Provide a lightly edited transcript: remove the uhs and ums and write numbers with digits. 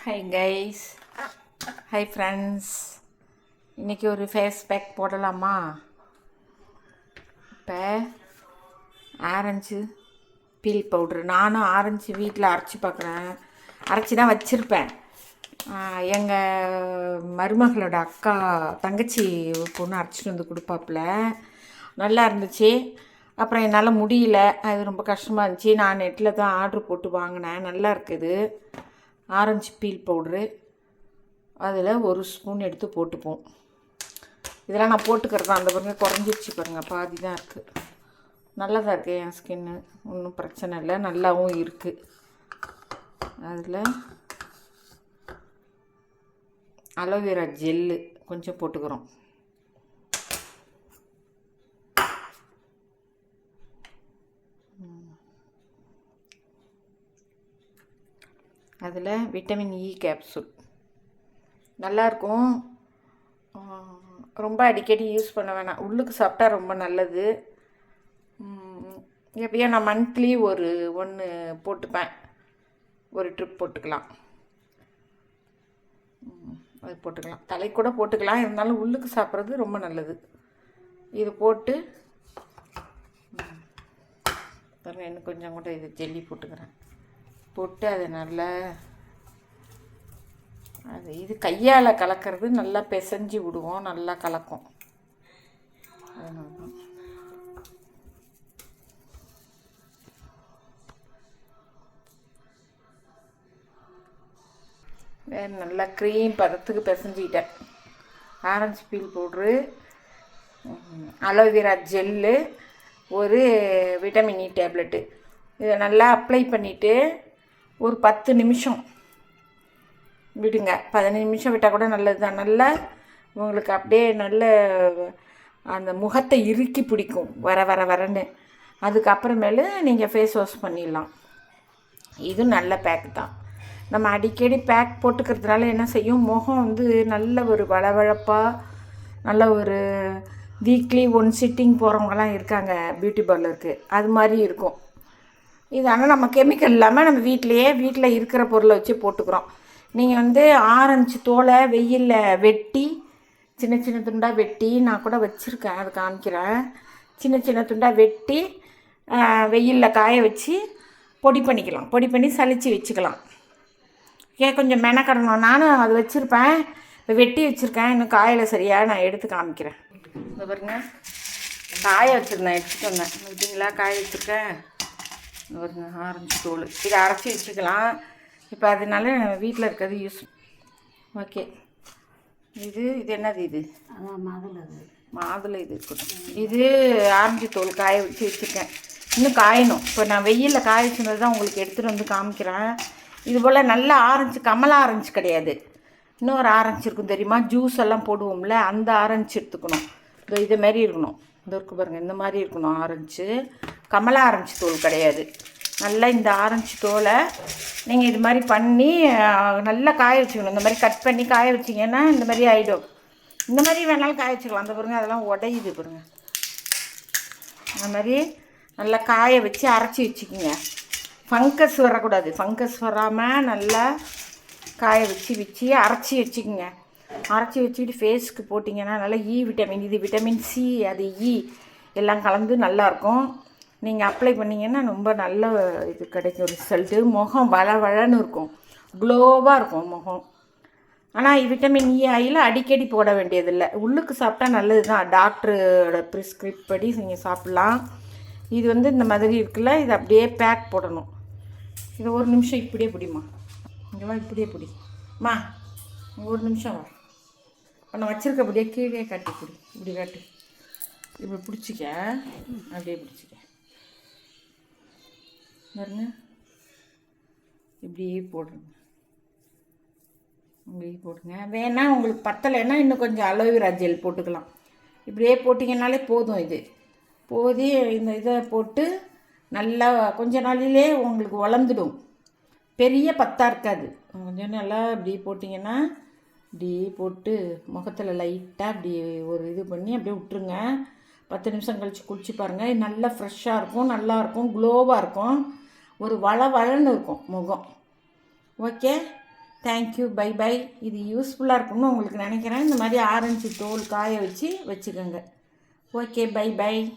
Hi guys, hi friends. இன்றைக்கி ஒரு face pack போடலாமா? இப்போ ஆரஞ்சு பீல் பவுட்ரு, நானும் ஆரஞ்சு வீட்டில் அரைச்சி பார்க்குறேன். அரைச்சி தான் வச்சுருப்பேன். எங்கள் மருமகளோட அக்கா தங்கச்சி பொண்ணு அரைச்சிட்டு வந்து கொடுப்பாப்புல. நல்லா இருந்துச்சு. அப்புறம் என்னால் முடியல, அது ரொம்ப கஷ்டமாக இருந்துச்சு. நான் நெட்டில் தான் ஆர்டர் போட்டு வாங்கினேன். நல்லா இருக்குது ஆரஞ்சு பீல் பவுட்ரு. அதில் ஒரு ஸ்பூன் எடுத்து போட்டுப்போம். இதெல்லாம் நான் போட்டுக்கிறது தான். அந்த பாருங்க குறைஞ்சிருச்சு பாருங்கள், பாதி தான் இருக்குது. நல்லா தான் இருக்குது என் ஸ்கின்னு, ஒன்றும் பிரச்சனை இல்லை, நல்லாவும் இருக்குது. அதில் அலோவேரா ஜெல்லு கொஞ்சம் போட்டுக்கிறோம். அதில் விட்டமின் இ கேப்சூல் நல்லாயிருக்கும். ரொம்ப அடிக்கடி யூஸ் பண்ண வேணாம், உள்ளுக்கு சாப்பிட்டா ரொம்ப நல்லது. எப்படியோ நான் மந்த்லி ஒன்று போட்டுப்பேன், ஒரு ட்ரிப் போட்டுக்கலாம். அது போட்டுக்கலாம், தலை கூட போட்டுக்கலாம். இருந்தாலும் உள்ளுக்கு சாப்பிட்றது ரொம்ப நல்லது. இது போட்டு பாருங்கள், இன்னும் கொஞ்சம் கூட இது ஜெல்லி போட்டுக்கிறேன். போட்டு அதை நல்லா இது கையால் கலக்கிறது, நல்லா பிசைஞ்சு விடுவோம், நல்லா கலக்கும். வேறு நல்லா க்ரீம் பதத்துக்கு பிசைஞ்சிக்கிட்டேன். Orange peel powder, aloe vera gel, ஒரு விட்டமின் இ டேப்லெட்டு. இதை நல்லா அப்ளை பண்ணிவிட்டு ஒரு 10 நிமிஷம் விடுங்க. 15 நிமிஷம் விட்டால் கூட நல்லது தான். நல்லா உங்களுக்கு அப்படியே நல்ல அந்த முகத்தை இறுக்கி பிடிக்கும், வரன்னு. அதுக்கப்புறமேலு நீங்கள் ஃபேஸ் வாஷ் பண்ணிடலாம். இது நல்ல பேக் தான். நம்ம அடிக்கடி பேக் போட்டுக்கிறதுனால என்ன செய்யும், முகம் வந்து நல்ல ஒரு வளவழப்பாக, நல்ல ஒரு வீக்லி 1 சிட்டிங் போகிறவங்கலாம் இருக்காங்க பியூட்டி பார்லருக்கு, அது மாதிரி இருக்கும். இது ஆனால் நம்ம கெமிக்கல் இல்லாமல் நம்ம வீட்டில் இருக்கிற பொருளை வச்சு போட்டுக்கிறோம். நீங்கள் வந்து ஆரஞ்சு தோலை வெயிலில் வெட்டி சின்ன சின்ன துண்டாக வெட்டி, நான் கூட வச்சுருக்கேன், அதை காமிக்கிறேன். சின்ன சின்ன துண்டாக வெட்டி வெயிலில் காய வச்சு பொடி பண்ணிக்கலாம். பொடி பண்ணி சலித்து வச்சுக்கலாம். கொஞ்சம் மெனக்கடணும். நானும் அது வச்சுருப்பேன், இப்போ வெட்டி வச்சுருக்கேன், இன்னும் காயில் சரியாக நான் எடுத்து காமிக்கிறேன். இந்த பாருங்க, காய வச்சுருந்தேன், எடுத்துகிட்டு வந்தேன். பார்த்தீங்களா, காய வச்சுருக்கேன். பாருங்க, ஆரஞ்சு தோல், இதை அரைச்சி வச்சுக்கலாம். இப்போ அதனால வீட்டில் இருக்கிறது யூஸ். ஓகே, இது என்னது, இது மாதுளை. இது இருக்கட்டும். இது ஆரஞ்சு தோல் காய வச்சு வச்சுருக்கேன், இன்னும் காயணும். இப்போ நான் வெயிலில் காய வச்சுருந்தது தான் உங்களுக்கு எடுத்துகிட்டு வந்து காமிக்கிறேன். இது போல் நல்ல ஆரஞ்சு, கமலா ஆரஞ்சு கிடையாது, இன்னொரு ஆரஞ்சு இருக்கும் தெரியுமா, ஜூஸ் எல்லாம் போடுவோம்ல, அந்த ஆரஞ்சு எடுத்துக்கணும். இது மாரி இருக்கணும். இந்த இருக்கு பாருங்கள், இந்த மாதிரி இருக்கணும் ஆரஞ்சு. கமலா ஆரஞ்சு தோல் கிடையாது. நல்லா இந்த ஆரஞ்சு தோலை நீங்கள் இது மாதிரி பண்ணி நல்லா காய வச்சுக்கணும். இந்த மாதிரி கட் பண்ணி காய வச்சிங்கன்னா இந்த மாதிரி ஆகிடும். இந்த மாதிரி வேணாலும் காய வச்சுக்கலாம். அந்த பாருங்கள், அதெல்லாம் உடையுது பாருங்கள். அந்த மாதிரி நல்லா காய வச்சு அரைச்சி வச்சுக்கோங்க. ஃபங்கஸ் வரக்கூடாது, ஃபங்கஸ் வராமல் நல்லா காய வச்சு அரைச்சி வச்சுக்கோங்க. அரைச்சி வச்சுக்கிட்டு ஃபேஸ்க்கு போட்டிங்கன்னா நல்லா இ விட்டமின், இது விட்டமின் சி, அது இ எல்லாம் கலந்து நல்லாயிருக்கும். நீங்கள் அப்ளை பண்ணிங்கன்னா ரொம்ப நல்ல இது கிடைக்கும் ரிசல்ட்டு. முகம் வளன்னு இருக்கும், க்ளோவாக இருக்கும் முகம். ஆனால் விட்டமின் இ ஆயில் அடிக்கடி போட வேண்டியதில்லை, உள்ளுக்கு சாப்பிட்டா நல்லது தான். டாக்டரோட ப்ரிஸ்கிரிப்ட் படி நீங்கள் சாப்பிட்லாம். இது வந்து இந்த மாதிரி இருக்குல்ல, இது அப்படியே பேக் போடணும். இது ஒரு நிமிஷம் இப்படியே பிடிமா, இங்கேவா, இப்படியே பிடிமா, ஒரு நிமிஷம் வா. நான் வச்சுருக்க அப்படியே கீழே காட்டி பிடி, இப்படி காட்டு, இப்படி பிடிச்சிக்க, அப்படியே பிடிச்சிக்க பாருங்க. இப்படியே போடுங்க, இப்படியே போடுங்க. வேணால் உங்களுக்கு பத்தலைன்னா இன்னும் கொஞ்சம் அலோவேரா ஜெல் போட்டுக்கலாம். இப்படியே போட்டிங்கனாலே போதும். இது போதி இந்த இதை போட்டு நல்லா கொஞ்ச நாளிலே உங்களுக்கு வளர்ந்துடும். பெரிய பத்தாக இருக்காது, கொஞ்சம் நல்லா இப்படி போட்டிங்கன்னா இப்படி போட்டு முகத்தில் லைட்டாக அப்படி ஒரு இது பண்ணி அப்படியே விட்டுருங்க. 10 நிமிஷம் கழித்து குளிச்சு பாருங்கள், நல்லா ஃப்ரெஷ்ஷாக இருக்கும், நல்லாயிருக்கும், க்ளோவாக இருக்கும், ஒரு வளன்னு இருக்கும் முகம். Okay, thank you, bye bye. இது யூஸ்ஃபுல்லாக இருக்கும்னு உங்களுக்கு நினைக்கிறேன். இந்த மாதிரி ஆரஞ்சு தோல் காய வச்சு வச்சுக்கோங்க. Okay, bye by.